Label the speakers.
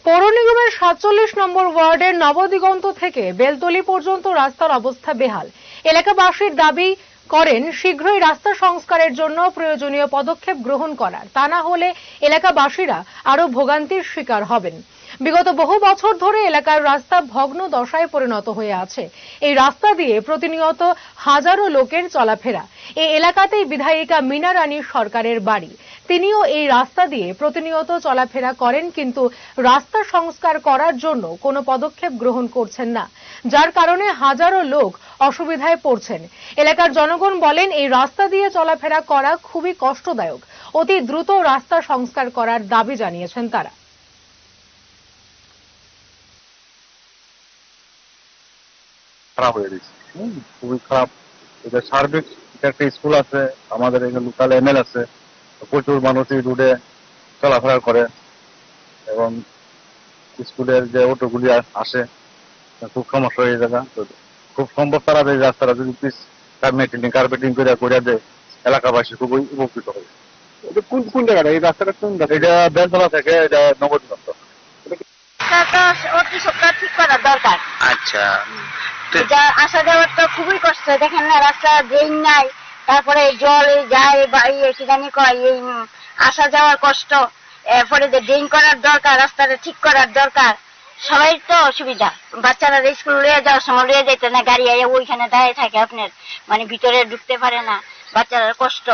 Speaker 1: পৌর নিগমের ৪৭ নম্বর ওয়ার্ডের নবদিগন্ত থেকে বেলতলি পর্যন্ত রাস্তার অবস্থা বেহাল। এলাকাবাসীর দাবি করেন শীঘ্রই রাস্তা সংস্কারের জন্য প্রয়োজনীয় পদক্ষেপ গ্রহণ করার, তা না হলে এলাকাবাসীরা আরো ভোগান্তির শিকার হবেন। বিগত বহু বছর ধরে এলাকার রাস্তা ভগ্ন দশায় পরিণত হয়ে আছে। এই রাস্তা দিয়ে প্রতিনিয়ত হাজারো লোকের চলাফেরা। এই এলাকাতেই বিধায়িকা মীনা রানী সরকারের বাড়ি। তিনিও এই রাস্তা দিয়ে প্রতিনিয়ত চলাফেরা করেন, কিন্তু রাস্তা সংস্কার করার জন্য কোনো পদক্ষেপ গ্রহণ করছেন না, যার কারণে হাজারো লোক অসুবিধায় পড়ছেন। এলাকার জনগণ বলেন এই রাস্তা দিয়ে চলাফেরা করা খুবই কষ্টদায়ক। অতি দ্রুত রাস্তা সংস্কার করার দাবি জানিয়েছেন তারা।
Speaker 2: খারাপ হয়ে গেছে, খুবই খারাপ। এটা সার্বিক একটা স্কুল আছে, আমাদের এখানে লোকাল এমএল আছে, প্রচুর মানুষ এই রোডে চলাফেরা করে এবং স্কুলের যে অটোগুলি আসে খুব সমস্যা হয়ে যায়। খুব সম্ভব তারা এই রাস্তাটা যদি প্লিজ কার্পেটিং করে দেয়, এলাকাবাসী খুবই উপকৃত হবে। এটা কোন জায়গাটা, এই রাস্তাটা কোন জায়গা? এটা বেলতলা থেকে এটা নবদিগন্ত।
Speaker 3: অতি সপ্তাহ ঠিক করার দরকার।
Speaker 4: আচ্ছা,
Speaker 3: আসা যাওয়ার তো খুবই কষ্ট। দেখেন না, রাস্তা ড্রেন নাই, তারপরে জল যায় কি জানি কয়, এই আসা যাওয়ার কষ্ট। এরপরে যে ড্রেন করার দরকার, রাস্তাটা ঠিক করার দরকার। সবাই তো অসুবিধা। বাচ্চারা স্কুল লয়ে যাওয়ার সময় লয়ে যেতে না, গাড়ি ওইখানে দাঁড়িয়ে থাকে, আপনার মানে ভিতরে ঢুকতে পারে না, বাচ্চারা কষ্ট।